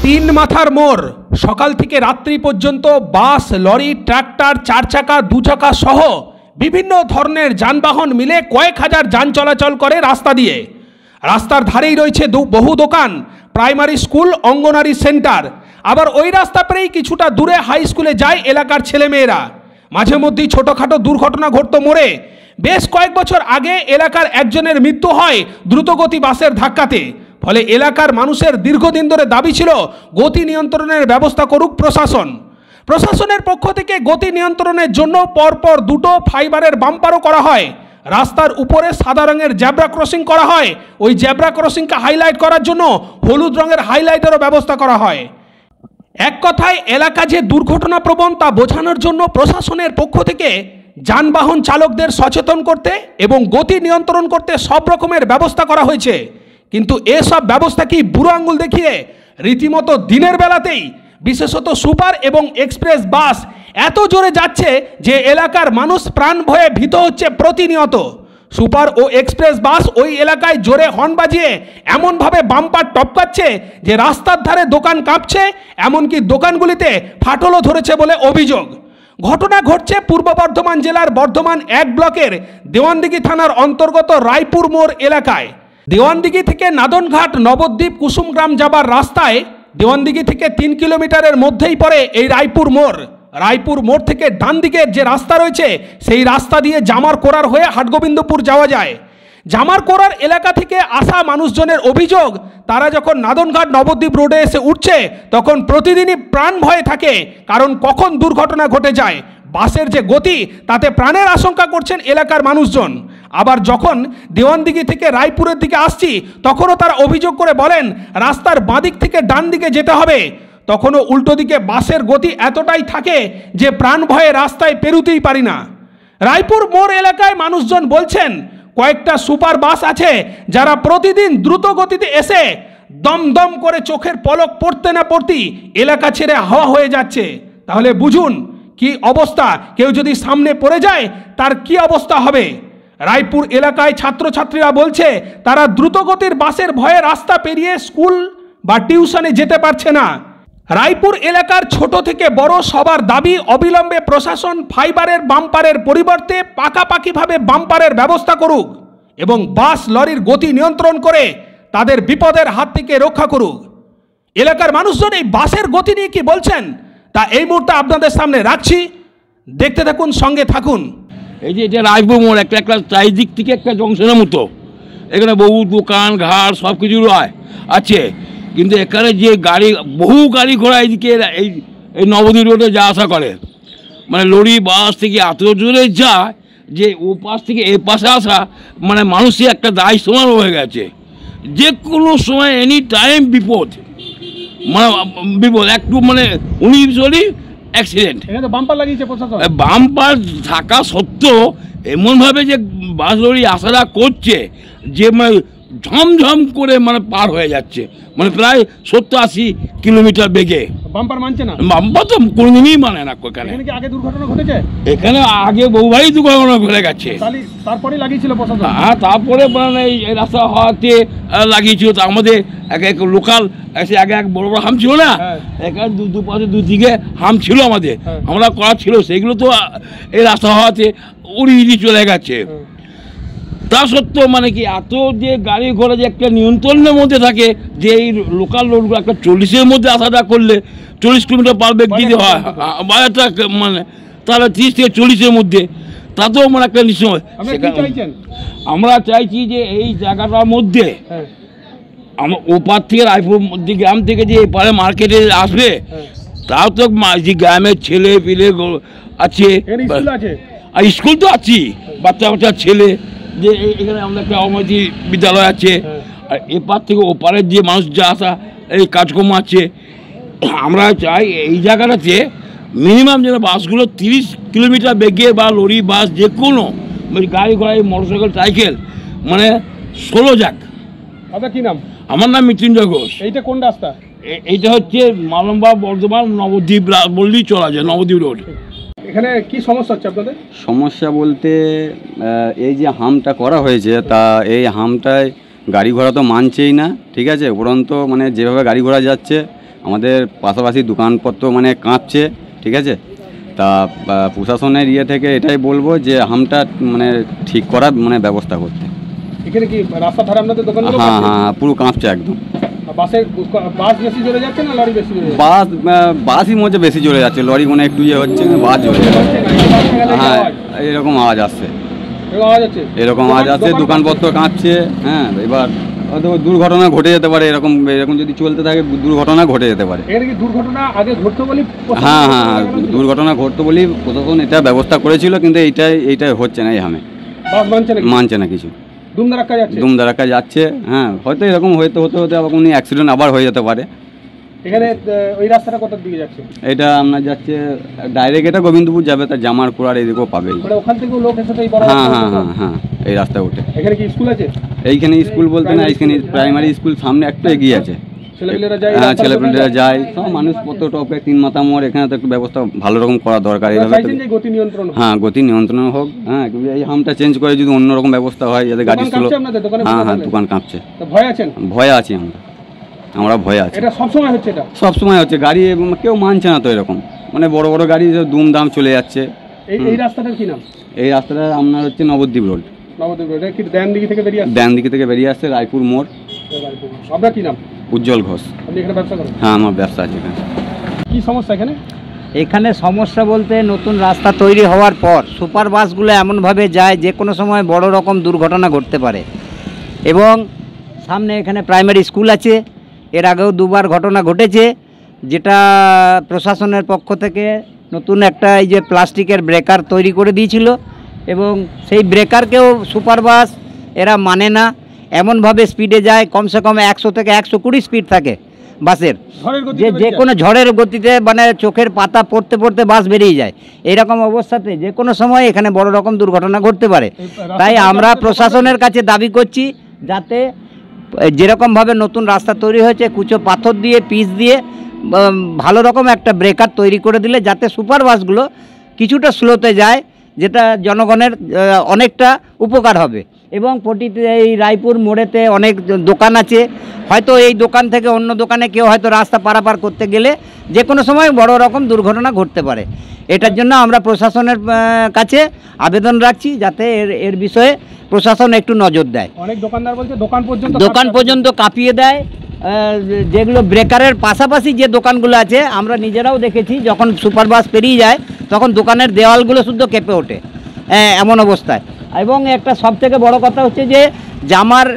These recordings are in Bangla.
তিন মাথার মোড় সকাল থেকে রাত্রি পর্যন্ত বাস, লরি, ট্রাক্টর, চার চাকা, দু চাকা সহ বিভিন্ন ধরনের যানবাহন মিলে কয়েক হাজার যান চলাচল করে রাস্তা দিয়ে। রাস্তার ধারেই রয়েছে বহু দোকান, প্রাইমারি স্কুল, অঙ্গনারী সেন্টার। আবার ওই রাস্তা পেরেই কিছুটা দূরে হাই স্কুলে যায় এলাকার ছেলেমেয়েরা। মাঝে মধ্যেই ছোটোখাটো দুর্ঘটনা ঘটত মোড়ে। বেশ কয়েক বছর আগে এলাকার একজনের মৃত্যু হয় দ্রুতগতি বাসের ধাক্কাতে। ফলে এলাকার মানুষের দীর্ঘদিন ধরে দাবি ছিল গতি নিয়ন্ত্রণের ব্যবস্থা করুক প্রশাসন। প্রশাসনের পক্ষ থেকে গতি নিয়ন্ত্রণের জন্য পরপর দুটো ফাইবারের বাম্পারও করা হয়। রাস্তার উপরে সাদা রঙের জেব্রা ক্রসিং করা হয়। ওই জেব্রা ক্রসিংকে হাইলাইট করার জন্য হলুদ রঙের হাইলাইটেরও ব্যবস্থা করা হয়। এক কথায় এলাকা যে দুর্ঘটনা প্রবণ তা বোঝানোর জন্য প্রশাসনের পক্ষ থেকে যানবাহন চালকদের সচেতন করতে এবং গতি নিয়ন্ত্রণ করতে সব রকমের ব্যবস্থা করা হয়েছে। কিন্তু এসব ব্যবস্থা কি বুড়ো আঙুল দেখিয়ে রীতিমতো দিনের বেলাতেই বিশেষত সুপার এবং এক্সপ্রেস বাস এত জোরে যাচ্ছে যে এলাকার মানুষ প্রাণ ভয়ে ভীত হচ্ছে প্রতিনিয়ত। সুপার ও এক্সপ্রেস বাস ওই এলাকায় জোরে হর্ন বাজিয়ে এমনভাবে বাম্পার টপকাচ্ছে যে রাস্তার ধারে দোকান কাঁপছে, এমনকি দোকানগুলিতে ফাটলও ধরেছে বলে অভিযোগ। ঘটনা ঘটছে পূর্ব বর্ধমান জেলার বর্ধমান 1 ব্লকের দেওয়ানদিঘি থানার অন্তর্গত রায়পুর মোড় এলাকায়। দেওয়ানদিঘি থেকে নাদনঘাট, নবদ্বীপ, কুসুমগ্রাম যাবার রাস্তায় দেওয়ানদিঘি থেকে 3 কিলোমিটারের মধ্যেই পড়ে এই রায়পুর মোড়। রায়পুর মোড় থেকে ডান দিকের যে রাস্তা রয়েছে সেই রাস্তা দিয়ে জামার কোড়ার হয়ে হাটগোবিন্দপুর যাওয়া যায়। জামার কোড়ার এলাকা থেকে আসা মানুষজনের অভিযোগ, তারা যখন নাদনঘাট নবদ্বীপ রোডে এসে উঠছে তখন প্রতিদিনই প্রাণ ভয়ে থাকে, কারণ কখন দুর্ঘটনা ঘটে যায়। বাসের যে গতি তাতে প্রাণের আশঙ্কা করছেন এলাকার মানুষজন। আবার যখন দেওয়ানদিঘি থেকে রায়পুরের দিকে আসছি তখনও তারা অভিযোগ করে বলেন রাস্তার বাঁদিক থেকে ডান দিকে যেতে হবে, তখনও উল্টো দিকে বাসের গতি এতটাই থাকে যে প্রাণ ভয়ে রাস্তায় পেরুতেই পারি না। রায়পুর মোড় এলাকায় মানুষজন বলছেন কয়েকটা সুপার বাস আছে যারা প্রতিদিন দ্রুত গতিতে এসে দমদম করে চোখের পলক পড়তে না পড়তেই এলাকা ছেড়ে হাওয়া হয়ে যাচ্ছে। তাহলে বুঝুন কি অবস্থা, কেউ যদি সামনে পড়ে যায় তার কি অবস্থা হবে। রায়পুর এলাকায় ছাত্রছাত্রীরা বলছে তারা দ্রুতগতির বাসের ভয়ে রাস্তা পেরিয়ে স্কুল বা টিউশনে যেতে পারছে না। রায়পুর এলাকার ছোট থেকে বড় সবার দাবি অবিলম্বে প্রশাসন ফাইবারের বাম্পারের পরিবর্তে পাকাপাকিভাবে বাম্পারের ব্যবস্থা করুক এবং বাস লরির গতি নিয়ন্ত্রণ করে তাদের বিপদের হাত থেকে রক্ষা করুক। এলাকার মানুষজন এই বাসের গতি নিয়ে কি বলছেন তা এই মুহূর্তে আপনাদের সামনে রাখছি, দেখতে থাকুন, সঙ্গে থাকুন। এই যে এটা রায়পুর মোড় একটা চারিদিক থেকে একটা জংশনের মতো, এখানে বহু দোকান ঘাট সব কিছু আছে, কিন্তু এখানে যে গাড়ি বহু গাড়ি ঘোড়া এইদিকে এই নবদ্বীপ রোডে যা আসা করে, মানে লরি বাস থেকে এত জোরে যায় যে ও পাশ থেকে এ পাশে আসা মানে মানুষের একটা দায় সমান হয়ে গেছে। যে কোনো সময় এনি টাইম বিপদ, মানে বিপদ একটু মানে 19 অ্যাক্সিডেন্ট। বাম্পার লাগিয়েছে প্রশাসন, বাম্পার থাকা সত্ত্বেও এমনভাবে যে বাস লরি আসাটা করছে যে মানে ঝমঝম করে মানে পার হয়ে যাচ্ছে, মানে প্রায় 70-80 কিলোমিটার বেগে। বাম্পার মানছে না, বাম্পার তো কোনোদিনই মানে না। এখানে আগে দুর্ঘটনা ঘটেছে, এখানে আগে বহুবারই দুর্ঘটনা ঘটে গেছে, তারপরে লাগিয়েছিল প্রশাসন। হ্যাঁ, তারপরে মানে এই রাস্তা হওয়াতে লাগিয়েছিল। তো আমাদের এক লোকাল আগে এক বড় বড় হাম ছিল না, এখানে দুপাশে দুদিকে হাম ছিল আমাদের, আমরা করা ছিল, সেইগুলো তো এই রাস্তা হওয়াতে উড়িয়ে চলে গেছে। তা সত্ত্বেও মানে কি এত যে গাড়ি ঘোড়া যে একটা নিয়ন্ত্রণের মধ্যে থাকে, যে এই লোকাল রোডগুলো একটা 40-এর মধ্যে আসাটা করলে 40 কিলোমিটার পার বেগ দিতে হয়, বাজারটা মানে তাহলে 30 থেকে 40-এর মধ্যে, তাতেও মানে একটা নিশ্চয়। আমরা চাইছি যে এই জায়গাটার মধ্যে ওপার থেকে রায়পুর গ্রাম থেকে যে এপারে মার্কেটে আসবে, তাও তো যে গ্রামের ছেলে পিলে আছে, আর স্কুল তো আছি, বাচ্চা বাচ্চা ছেলে, যে এখানে আমাদের একটা অমতি বিদ্যালয় আছে, আর এপার থেকে ওপারের যে মানুষ যা আসা এই কাজকর্ম আছে। আমরা চাই এই জায়গাটাতে মিনিমাম যেন বাসগুলো 30 কিলোমিটার বেগে বা লরি বাস যে কোনো গাড়ি ঘোড়া মোটরসাইকেল সাইকেল মানে 16 যাক। আপনার কি নাম? আমার নাম মৃত্যুঞ্জয় ঘোষ। এইটা কোন রাস্তা? এইটা হচ্ছে মালম্বা বর্ধমান নবদ্বীপ বললেই চলা যায়, নবদ্বীপ রোড। এখানে কি সমস্যা হচ্ছে আপনাদের? সমস্যা বলতে এই যে হামটা করা হয়েছে, তা এই হামটায় গাড়ি ঘোড়া তো মানছেই না, ঠিক আছে, উপরন্ত মানে যেভাবে গাড়ি ঘোড়া যাচ্ছে আমাদের পাশাপাশি দোকানপত্র মানে কাঁপছে, ঠিক আছে। তা প্রশাসনের ইয়ে থেকে এটাই বলবো যে হামটা মানে ঠিক করার মানে ব্যবস্থা করতে। এখানে কি রাস্তার ধারে আপনাদের দোকানগুলো? হ্যাঁ হ্যাঁ, পুরো কাঁপছে একদম। বাস বেশি জোরে যাচ্ছে না লরি বেশি জোরে? বাসই মধ্যে বেশি জোরে যাচ্ছে, লরি কোনো একটু ইয়ে হচ্ছে, বাস জোরে যাচ্ছে। হ্যাঁ, এরকম আওয়াজ আসছে, এরকম আওয়াজ আসছে, দোকানপত্র কাঁপছে। হ্যাঁ, এবার হয়তো দুর্ঘটনা ঘটে যেতে পারে, এরকম যদি চলতে থাকে দুর্ঘটনা ঘটে যেতে পারে। দুর্ঘটনা আগে ঘটতো বলি? হ্যাঁ হ্যাঁ হ্যাঁ, দুর্ঘটনা ঘটতো বলি প্রশাসন এটা ব্যবস্থা করেছিল, কিন্তু এইটাই হচ্ছে না। এই হামে মানছে না কিছু, দুমদারাক্কা যাচ্ছে। হ্যাঁ, হয়তো এরকম হতে আবার কোনো অ্যাক্সিডেন্ট আবার হয়ে যেতে পারে। এখানে ওই রাস্তাটা কোথার দিকে যাচ্ছে? এটা আপনার যাচ্ছে ডাইরেক্ট, এটা গোবিন্দপুর যাবে, তার জামার কোড়ার এদিকেও পাবে। ওখান থেকেও লোক এসে? হ্যাঁ হ্যাঁ হ্যাঁ হ্যাঁ, এই রাস্তায় উঠে। এখানে কি স্কুল আছে? এইখানে স্কুল বলতে না, এইখানে প্রাইমারি স্কুল সামনে একটু এগিয়ে আছে। হ্যাঁ, ছেলেপেলেরা যায়, সব মানুষ কত টপে 3 মাথা মোড়, এখানে তো একটু ব্যবস্থা ভালো রকম করা দরকার। এইভাবে হ্যাঁ, গতি নিয়ন্ত্রণ হোক। হ্যাঁ, কিন্তু এই হামটা চেঞ্জ করে যদি অন্যরকম ব্যবস্থা হয়, যাতে গাড়ি স্লো। হ্যাঁ হ্যাঁ, দোকান কাঁপছে। ভয়ে আছি আমরা ভয়ে আছি। সব সময় হচ্ছে, গাড়ি কেউ মানছে না তো এরকম, মানে বড় বড় গাড়ি দুমদাম চলে যাচ্ছে। এই রাস্তাটার কি নাম? এই রাস্তাটা আপনার হচ্ছে নবদ্বীপ রোড। ডান দিকে থেকে বেরিয়ে আসছে রায়পুর মোড়। আপনার কি নাম? উজ্জ্বল ঘোষ। আপনি এখানে ব্যবসা করেন? হ্যাঁ, আমার ব্যবসা আছে এখানে। কি সমস্যা এখানে? এখানে সমস্যা বলতে নতুন রাস্তা তৈরি হওয়ার পর সুপার বাসগুলো এমনভাবে যায় যে কোনো সময় বড় রকম দুর্ঘটনা ঘটতে পারে। এবং সামনে এখানে প্রাইমারি স্কুল আছে, এর আগেও 2বার ঘটনা ঘটেছে, যেটা প্রশাসনের পক্ষ থেকে নতুন একটা এই যে প্লাস্টিকের ব্রেকার তৈরি করে দিয়েছিল, এবং সেই ব্রেকারকেও সুপার বাস এরা মানে না, এমনভাবে স্পিডে যায়, কমসে কম 100 থেকে 120 স্পিড থাকে বাসের, যে কোনো ঝড়ের গতিতে মানে চোখের পাতা পড়তে পড়তে বাস বেরিয়ে যায়। এইরকম অবস্থাতে যে কোনো সময় এখানে বড় রকম দুর্ঘটনা ঘটতে পারে। তাই আমরা প্রশাসনের কাছে দাবি করছি, যাতে যেরকমভাবে নতুন রাস্তা তৈরি হয়েছে, কুচো পাথর দিয়ে পিচ দিয়ে ভালো রকম একটা ব্রেকার তৈরি করে দিলে যাতে সুপার বাসগুলো কিছুটা স্লোতে যায়, যেটা জনগণের অনেকটা উপকার হবে। এবং এই রায়পুর মোড়েতে অনেক দোকান আছে, হয়তো এই দোকান থেকে অন্য দোকানে কেউ হয়তো রাস্তা পারাপার করতে গেলে যে কোনো সময় বড় রকম দুর্ঘটনা ঘটতে পারে। এটার জন্য আমরা প্রশাসনের কাছে আবেদন রাখছি, যাতে এর বিষয়ে প্রশাসন একটু নজর দেয়। অনেক দোকানদার বলছে দোকান পর্যন্ত কাঁপিয়ে দেয়। যেগুলো ব্রেকারের পাশাপাশি যে দোকানগুলো আছে, আমরা নিজেরাও দেখেছি, যখন সুপার বাস পেরিয়ে যায় তখন দোকানের দেওয়ালগুলো শুদ্ধ কেঁপে ওঠে এমন অবস্থায়। এবং একটা সবথেকে বড় কথা হচ্ছে যে জামার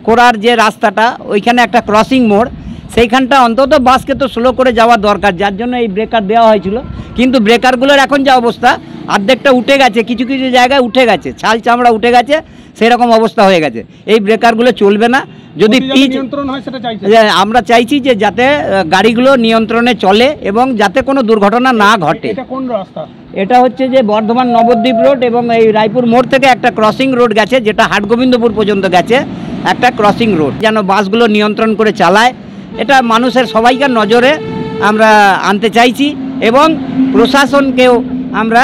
কোড়ার যে রাস্তাটা, ওইখানে একটা ক্রসিং মোড়, সেইখানটা অন্তত বাসকে তো স্লো করে যাওয়া দরকার, যার জন্য এই ব্রেকার দেওয়া হয়েছিল। কিন্তু ব্রেকারগুলোর এখন যা অবস্থা, অর্ধেকটা উঠে গেছে, কিছু কিছু জায়গায় উঠে গেছে, ছাল চামড়া উঠে গেছে, সেরকম অবস্থা হয়ে গেছে। এই ব্রেকারগুলো চলবে না। যদি আমরা চাইছি যে যাতে গাড়িগুলো নিয়ন্ত্রণে চলে এবং যাতে কোনো দুর্ঘটনা না ঘটে। এটা কোন রাস্তা? এটা হচ্ছে যে বর্ধমান নবদ্বীপ রোড, এবং এই রায়পুর মোড় থেকে একটা ক্রসিং রোড গেছে, যেটা হাটগোবিন্দপুর পর্যন্ত গেছে, একটা ক্রসিং রোড, যেন বাসগুলো নিয়ন্ত্রণ করে চালায়। এটা মানুষের সবাইকার নজরে আমরা আনতে চাইছি, এবং প্রশাসনকেও আমরা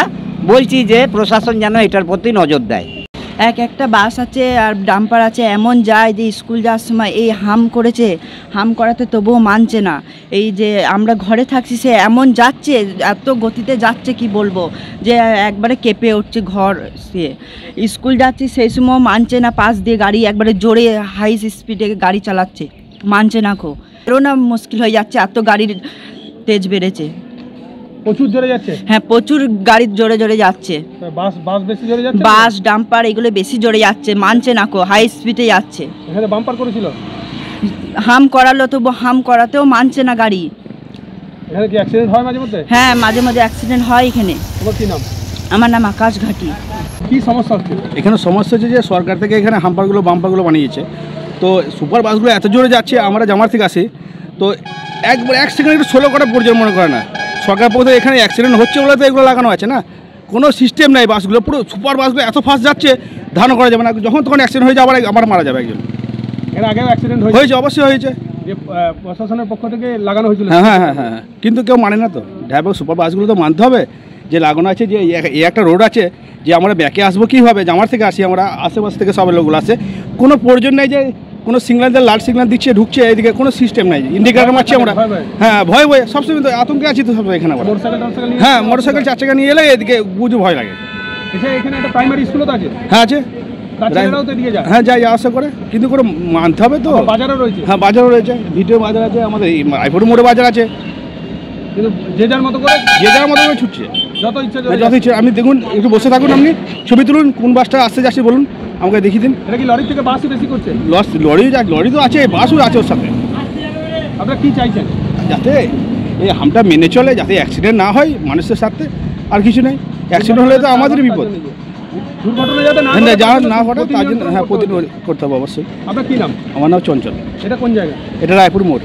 বলছি যে প্রশাসন যেন এটার প্রতি নজর দেয়। একটা বাস আছে আর ডাম্পার আছে, এমন যায় যে স্কুল যাওয়ার সময় এই হাম করাতে তবুও মানছে না। এই যে আমরা ঘরে থাকছি, সে এমন যাচ্ছে, এত গতিতে যাচ্ছে কি বলবো, যে একবারে কেঁপে উঠছে ঘর। সে স্কুল যাচ্ছি সেই সময় মানছে না, পাশ দিয়ে গাড়ি একবারে জোরে হাই স্পিডে গাড়ি চালাচ্ছে, মানছে না। এরও না মুশকিল হয়ে যাচ্ছে, এত গাড়ির তেজ বেড়েছে। প্রচুর জোরে যাচ্ছে? হ্যাঁ, প্রচুর গাড়ি জোরে জোরে যাচ্ছে। বাস বেশি জোরে যাচ্ছে? বাস ডাম্পার এগুলো বেশি জোরে যাচ্ছে, মানছে না, হাই স্পিডে যাচ্ছে। এখানে বাম্পার করেছিল? হাম করালো, তবু হাম করাতেও মানছে না গাড়ি। এখানে কি অ্যাক্সিডেন্ট হয় মাঝে মধ্যে? হ্যাঁ, মাঝে মাঝে অ্যাক্সিডেন্ট হয় এখানে। তোমার কি নাম? আমার নাম আকাশ ঘাটি। কি সমস্যা হচ্ছে এখানে? সমস্যা হচ্ছে যে সরকার থেকে এখানে বাম্পারগুলো বানিয়েছে, তো সুপার বাসগুলো এত জোরে যাচ্ছে। আমরা জামার থেকে আসি, তো একবার 1 সেকেন্ড একটু স্লো করা প্রয়োজন মনে করে না। সরকার পক্ষে এখানে অ্যাক্সিডেন্ট হচ্ছে বলে তো এগুলো লাগানো আছে না, কোনো সিস্টেম নেই। বাসগুলো পুরো সুপার বাসগুলো এত ফাস্ট যাচ্ছে, ধারণা করা যাবে না। যখন তখন অ্যাক্সিডেন্ট হয়ে যাবে, আবার মারা যাবে একজন। এর আগেও অ্যাক্সিডেন্ট হয়েছে? অবশ্যই হয়েছে। যে প্রশাসনের পক্ষ থেকে লাগানো হয়েছিল? হ্যাঁ হ্যাঁ হ্যাঁ হ্যাঁ, কিন্তু কেউ মানে না তো। ড্রাইভার সুপার বাসগুলো তো মানতে হবে যে লাগানো আছে, যে এই একটা রোড আছে, যে আমরা ব্যাকে আসবো কীভাবে, জামার থেকে আসি আমরা, আশেপাশ থেকে সব লোকগুলো আসে। কোনো প্রয়োজন নেই যে কোনো সিগন্যাল লাল সিগন্যাল দিচ্ছে ঢুকছে, এদিকে কোনো সিস্টেম নাই, ইন্ডিকেটার মারছি আমরা। হ্যাঁ ভয় ভয় সবসময় তো আতঙ্কে আছি তো সব এখানে আমরা। হ্যাঁ মোটরসাইকেল 4 চাকা নিয়ে এলে এদিকে বুঝে ভয় লাগে। এখানে একটা প্রাইমারি স্কুলও তো আছে? হ্যাঁ আছে। হ্যাঁ যাই আসা করে, কিন্তু করে মানতে হবে তো। বাজারও রয়েছে? হ্যাঁ বাজারও রয়েছে, ভিডিও বাজার আছে, আমাদের এই রায়পুর মোড়ে বাজার আছে, কিন্তু যে যার মতো করে ছুটছে যত ইচ্ছা। যত ইচ্ছে। আপনি দেখুন, একটু বসে থাকুন, আপনি ছবি তুলুন, কোন বাসটা আসতে যাচ্ছে বলুন আমাকে দেখিয়ে দিন। এটা কি লরি থেকে বাসই বেশি করছে? লরি তো আছে, বাসও আছে ওর সাথে। আপনারা কি চাইছেন? যাতে এই হামটা মেনে চলে, যাতে অ্যাক্সিডেন্ট না হয় মানুষের সাথে, আর কিছু নেই। অ্যাক্সিডেন্ট হলে তো আমাদেরই বিপদ। দুর্ঘটনা যাতে না ঘটে তার জন্য হ্যাঁ প্রতিদিন করতে হবে অবশ্যই। আপনার কি নাম? আমার নাম চঞ্চল। এটা কোন জায়গা? এটা রায়পুর মোড়।